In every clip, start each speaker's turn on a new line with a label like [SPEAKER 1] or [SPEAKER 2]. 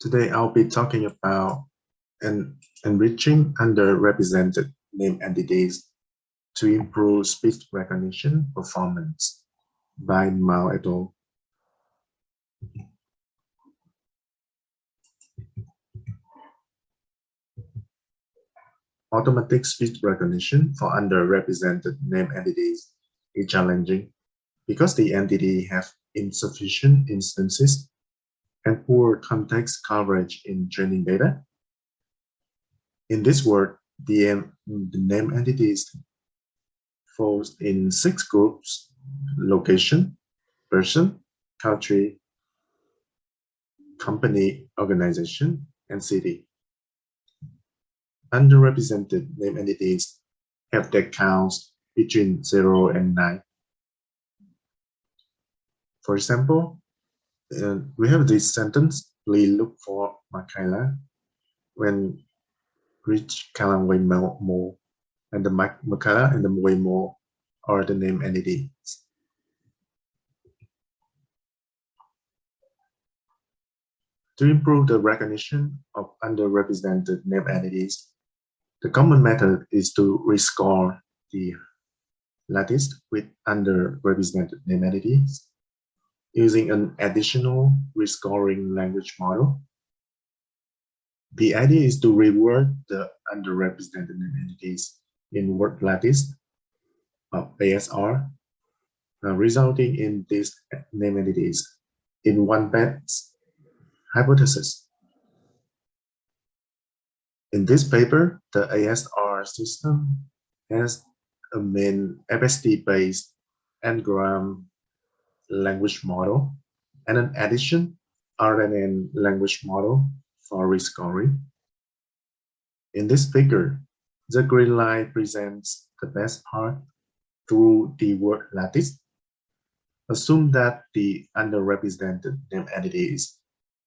[SPEAKER 1] Today, I'll be talking about enriching underrepresented name entities to improve speech recognition performance by Mao et al. Automatic speech recognition for underrepresented name entities is challenging because the entity have insufficient instances and poor context coverage in training data. In this work, the name entities fall in 6 groups: location, person, country, company, organization, and city. Underrepresented name entities have their counts between 0 and 9. For example, we have this sentence: Lee looked for Michaela when reached Kalang Waymo, and the Michaela and the Waymo are the name entities. To improve the recognition of underrepresented name entities, the common method is to rescore the lattice with underrepresented name entities using an additional rescoring language model. The idea is to reword the underrepresented name entities in word lattice of ASR, resulting in these name entities in one best hypothesis. In this paper, the ASR system has a main FST-based n-gram language model and an addition RNN language model for rescoring. In this figure, the green line presents the best part through the word lattice. Assume that the underrepresented name entity is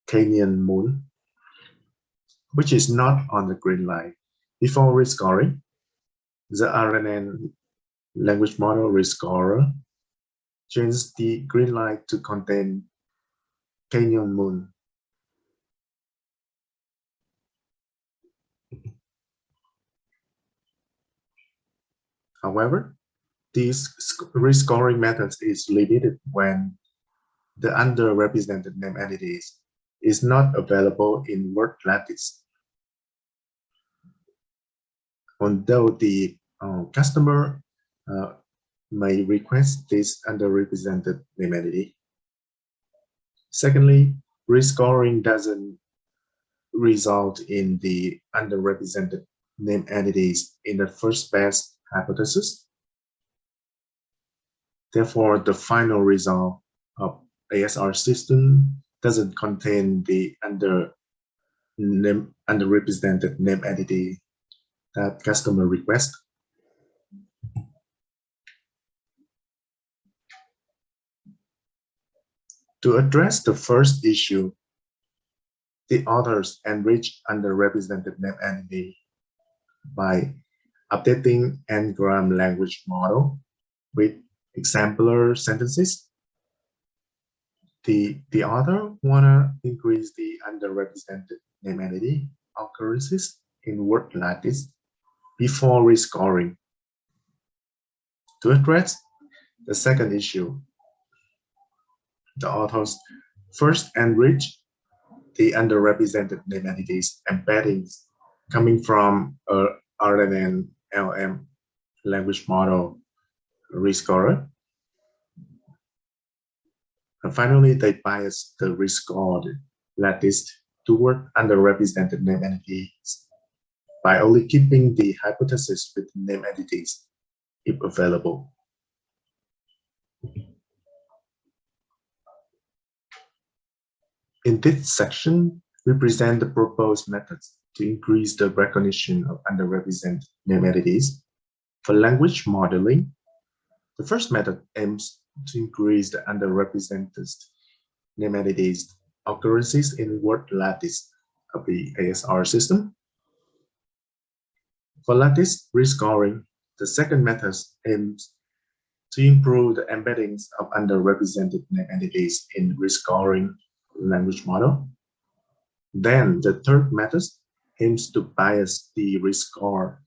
[SPEAKER 1] Kenyan moon, which is not on the green line. Before rescoring, the RNN language model rescorer changes the green line to contain Kenyan moon. However, this rescoring method is limited when the underrepresented name entities is not available in word lattice. Although the customer may request this underrepresented name entity. Secondly, rescoring doesn't result in the underrepresented name entities in the first best hypothesis. Therefore, the final result of ASR system doesn't contain the underrepresented name entity that customer requests. To address the first issue, the authors enrich underrepresented name entity by updating n-gram language model with exemplar sentences. The author wanna increase the underrepresented name entity occurrences in word lattice before rescoring. To address the second issue, the authors first enrich the underrepresented name entities embeddings coming from a RNN LM language model rescorer. And finally, they bias the rescored lattice toward underrepresented name entities by only keeping the hypothesis with name entities if available. In this section, we present the proposed methods to increase the recognition of underrepresented name entities. For language modeling, the first method aims to increase the underrepresented name entities occurrences in word lattice of the ASR system. For lattice rescoring, the second method aims to improve the embeddings of underrepresented name entities in rescoring language model. Then the third method aims to bias the rescore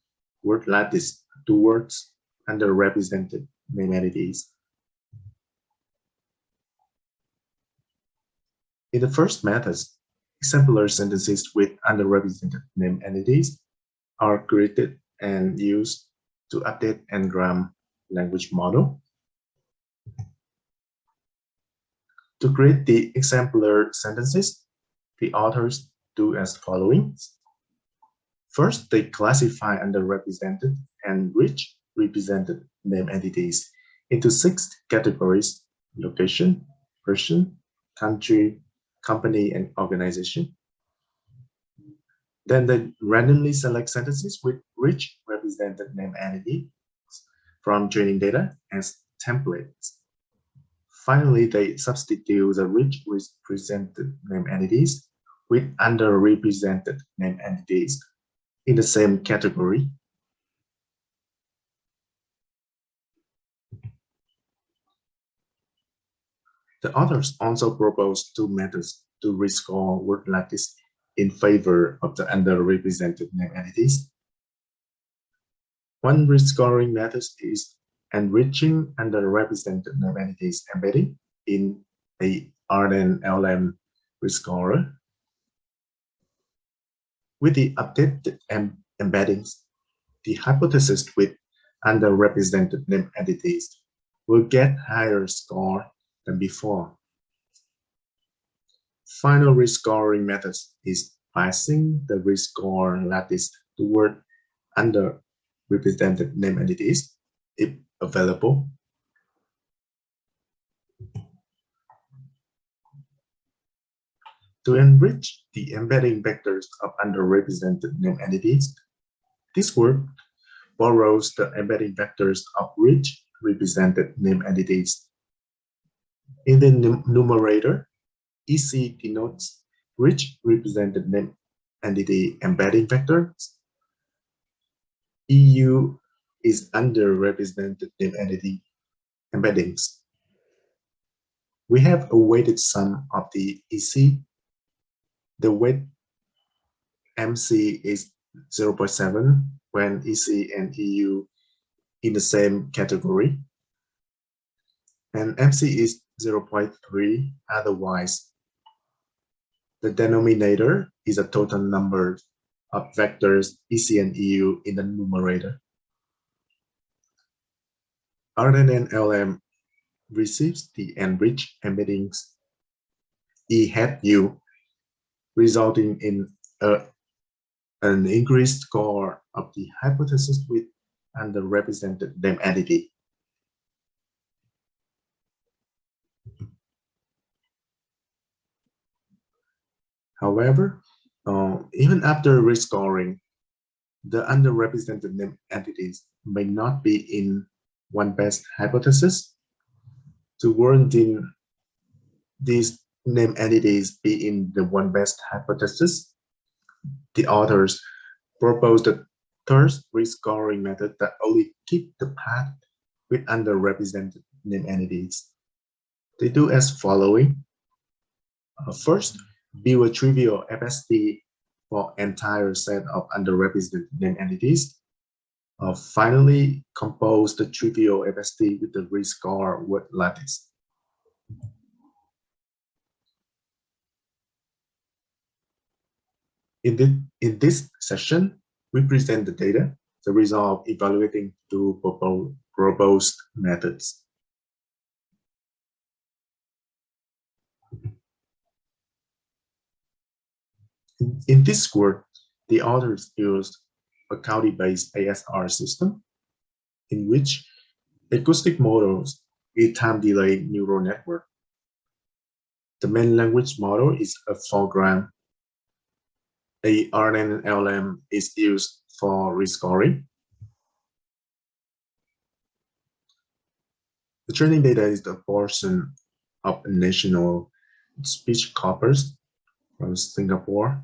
[SPEAKER 1] word lattice towards underrepresented name entities. In the first method, exemplar sentences with underrepresented name entities are created and used to update Ngram language model. To create the exemplar sentences, the authors do as following. First, they classify underrepresented and rich represented name entities into 6 categories: location, person, country, company, and organization. Then they randomly select sentences with rich represented name entity from training data as templates. Finally, they substitute the rich represented name entities with underrepresented name entities in the same category. The authors also propose 2 methods to rescore word lattice in favor of the underrepresented name entities. One rescoring method is enriching underrepresented name entities embedding in a RNN-LM rescorer. With the updated embeddings, the hypothesis with underrepresented name entities will get higher score than before. Final rescoring method is biasing the rescore lattice toward underrepresented name entities if available. To enrich the embedding vectors of underrepresented name entities, this work borrows the embedding vectors of rich represented name entities. In the numerator, EC denotes rich represented name entity embedding vectors. EU is underrepresented name entity embeddings. We have a weighted sum of the EC. The weight MC is 0.7 when EC and EU in the same category, and MC is 0.3 otherwise. The denominator is a total number of vectors EC and EU in the numerator. RNN-LM receives the enriched embeddings E hat U, resulting in an increased score of the hypothesis with underrepresented name entity. However, even after rescoring, the underrepresented name entities may not be in one best hypothesis. To warranting these name entities be in the one best hypothesis, the authors proposed the third rescoring method that only keep the path with underrepresented name entities. They do as following. First, build a trivial FST for entire set of underrepresented name entities. Finally, compose the trivial FST with the rescore word lattice. In this session, we present the data, the result of evaluating 2 proposed methods. In this work, the authors used a county-based ASR system in which acoustic models a time delay neural network. The main language model is a foreground. A RNN-LM is used for rescoring. The training data is the portion of a national speech corpus from Singapore,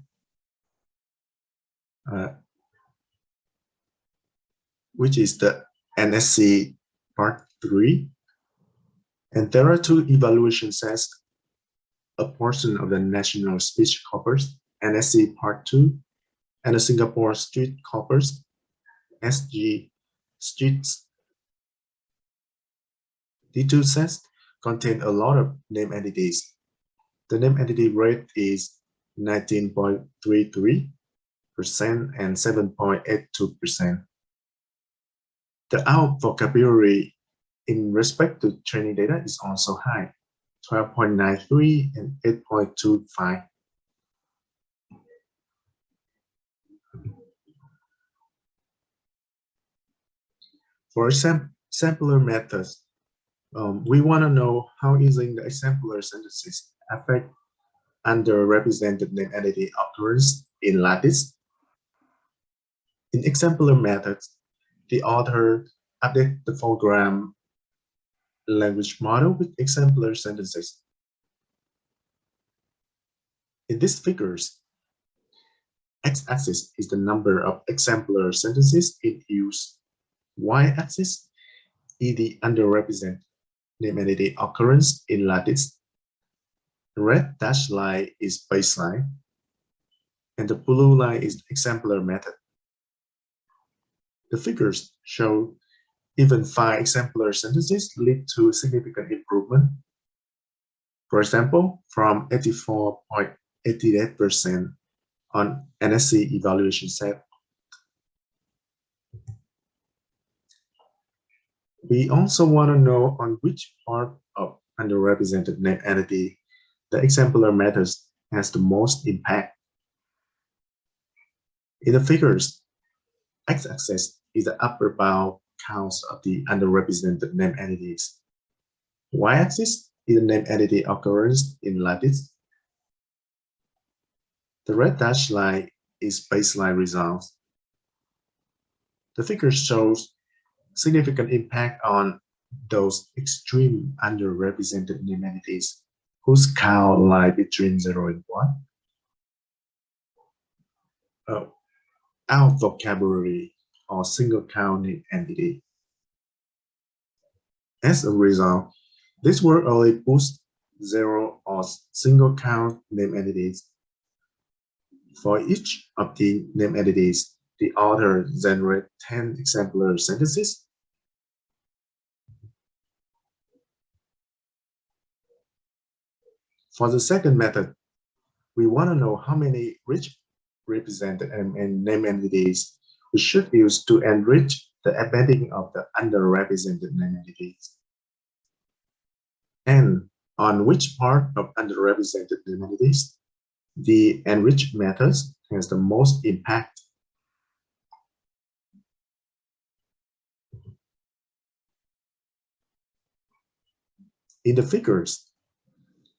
[SPEAKER 1] which is the NSC Part 3. And there are 2 evaluation sets, a portion of the national speech corpus NSC Part 2, and the Singapore Street Corpus, SG Streets. The two sets contain a lot of name entities. The name entity rate is 19.33% and 7.82%. The out vocabulary in respect to training data is also high, 12.93 and 8.25. For sampler methods, we want to know how using the exemplar synthesis affect underrepresented name entity occurrence in lattice. In exemplar methods, the author updated the foreground language model with exemplar synthesis. In these figures, x-axis is the number of exemplar sentences in use. Y-axis is the underrepresented name entity occurrence in lattice. The red dashed line is baseline, and the blue line is exemplar method. The figures show even 5 exemplar sentences lead to significant improvement. For example, from 84.88% on NSC evaluation set. We also want to know on which part of underrepresented name entity the exemplar method has the most impact. In the figures, x-axis is the upper bound counts of the underrepresented name entities. Y-axis is the name entity occurrence in lattice. The red dashed line is baseline results. The figure shows significant impact on those extreme underrepresented name entities whose count lie between 0 and 1. Out vocabulary or single count name entity. As a result, this will only boost 0 or single count name entities. For each of the name entities, the author generates 10 exemplar sentences. For the second method, we want to know how many rich represented name entities we should use to enrich the embedding of the underrepresented name entities. And on which part of underrepresented name entities the enriched method has the most impact. In the figures,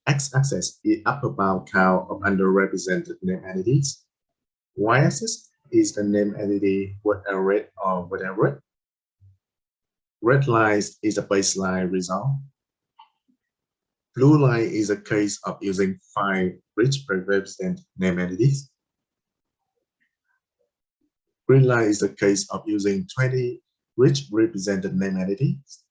[SPEAKER 1] x-axis is upper bound count of underrepresented name entities. Y-axis is the name entity word array or word array. Red line is a baseline result. Blue line is a case of using 5 rich represented name entities. Green line is a case of using 20 rich represented name entities.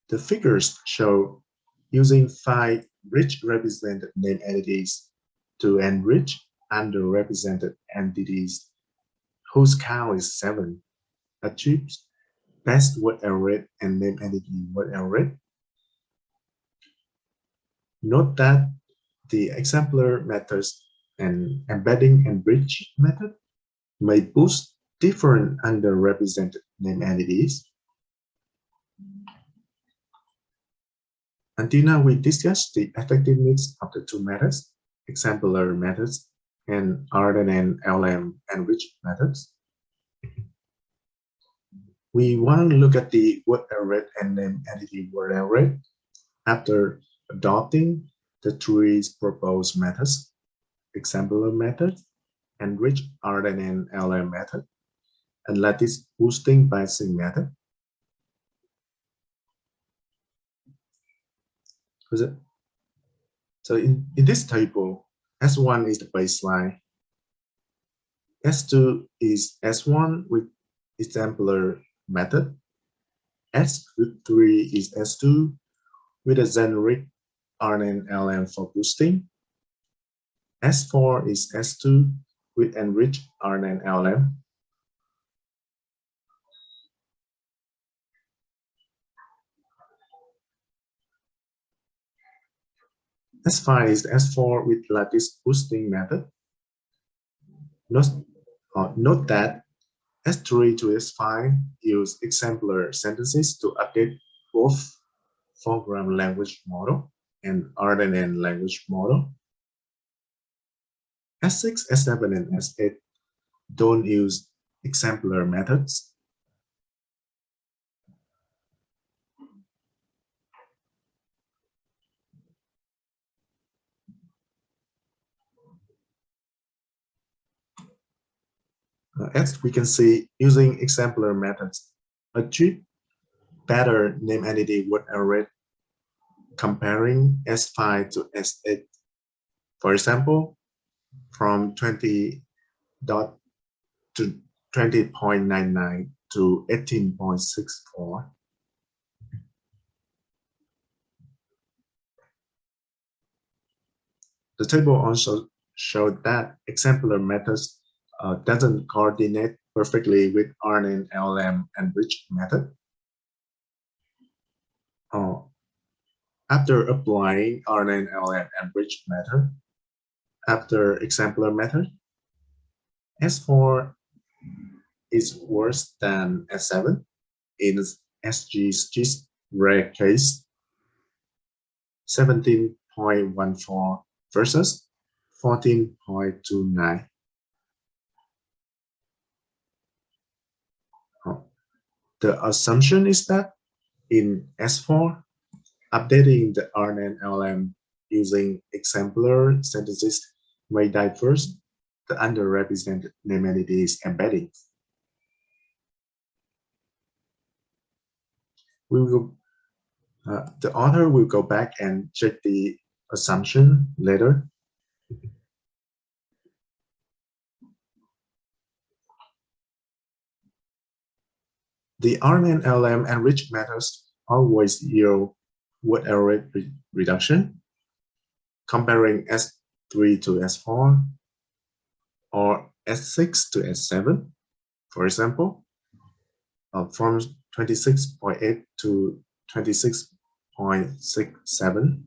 [SPEAKER 1] The figures show using 5 rich represented name entities to enrich underrepresented entities whose count is 7 achieves best word array and name entity word array. Note that the exemplar methods and embedding and bridge method may boost different underrepresented name entities. Until now, we discussed the effectiveness of the two methods, exemplar methods and RNN LM enriched methods. We want to look at the word array and name entity word array after adopting the 3 proposed methods, exemplar method, enriched RNN LM method, and lattice boosting biasing method. So in this table, S1 is the baseline. S2 is S1 with exemplar method. S3 is S2 with a generic RNN LM for boosting. S4 is S2 with enriched RNN-LM. S5 is S4 with lattice boosting method. Note that S3 to S5 use exemplar sentences to update both foreground language model and RNN language model. S6, S7, and S8 don't use exemplar methods. As we can see, using exemplar methods achieve better name entity word array comparing S5 to S8. For example, from 20 dot to 20.99 to 18.64. The table also showed that exemplar methods doesn't coordinate perfectly with RNN-LM enriched method. After applying RNN-LM enriched method, after exemplar method, S4 is worse than S7 in SG's rare case 17.14 versus 14.29. The assumption is that in S4, updating the RNN-LM using exemplar sentences may diverse the underrepresented name entities embedding. The author will go back and check the assumption later. The RNN-LM enriched methods always yield word array reduction, comparing S3 to S4 or S6 to S7. For example, from 26.8 to 26.67.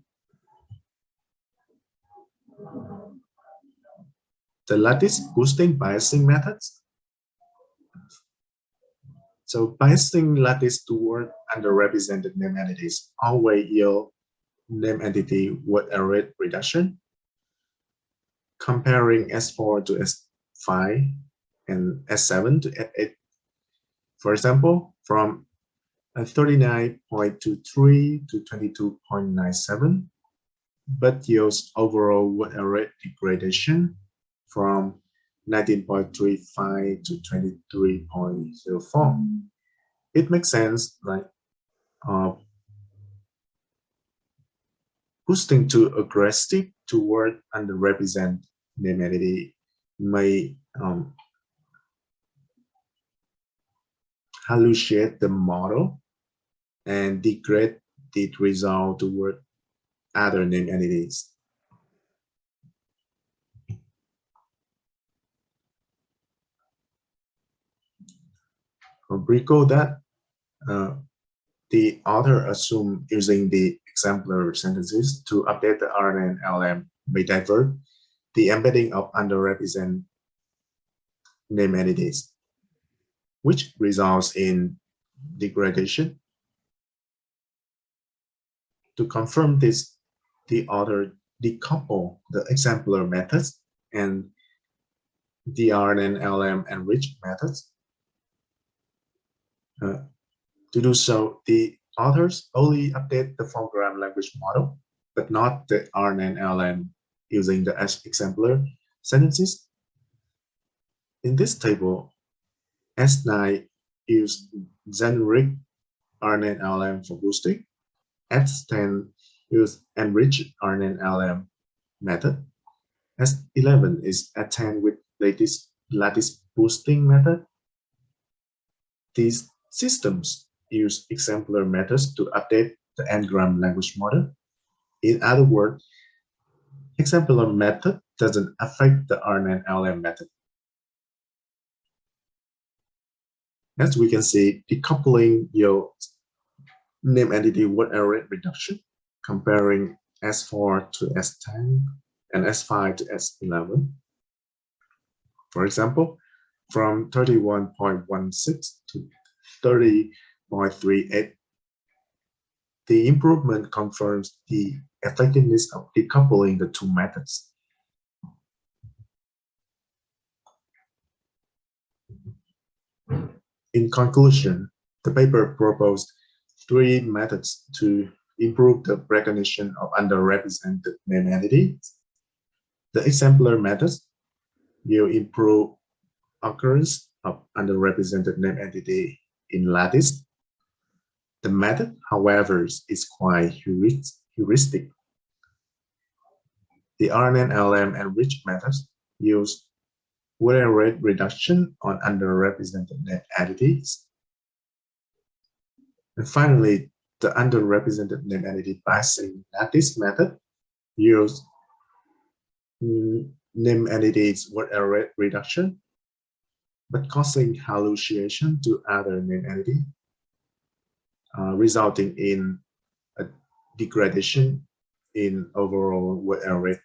[SPEAKER 1] The lattice boosting biasing methods. So biasing lattice toward underrepresented name entities always yield name entity word array reduction, comparing S4 to S5 and S7 to S8. For example, from 39.23 to 22.97, but yields overall word array degradation from 19.35 to 23.04. It makes sense, like boosting too aggressive toward underrepresented name entity may hallucinate the model and degrade the result toward other name entities. Recall that the author assumed using the exemplar sentences to update the RNN-LM may divert the embedding of underrepresented name entities, which results in degradation. To confirm this, the author decoupled the exemplar methods and the RNN-LM enriched methods. To do so, the authors only update the foreground language model, but not the RNN-LM using the exemplar sentences. In this table, S9 used generic RNN-LM for boosting. S10 used enriched RNN-LM method. S11 is S10 with lattice boosting method. These systems use exemplar methods to update the n-gram language model. In other words, exemplar method doesn't affect the RNN-LM method. As we can see, decoupling yields name entity word array reduction, comparing S4 to S10 and S5 to S11. For example, from 31.16 to 30.38, the improvement confirms the effectiveness of decoupling the two methods. In conclusion, the paper proposed three methods to improve the recognition of underrepresented name entities. The exemplar method will improve occurrence of underrepresented name entity in lattice. The method, however, is quite heuristic. The RNN-LM enriched methods use word rate reduction on underrepresented name entities. And finally, the underrepresented name entity biasing lattice method use name entities word array reduction, but causing hallucination to other name entity, resulting in a degradation in overall word array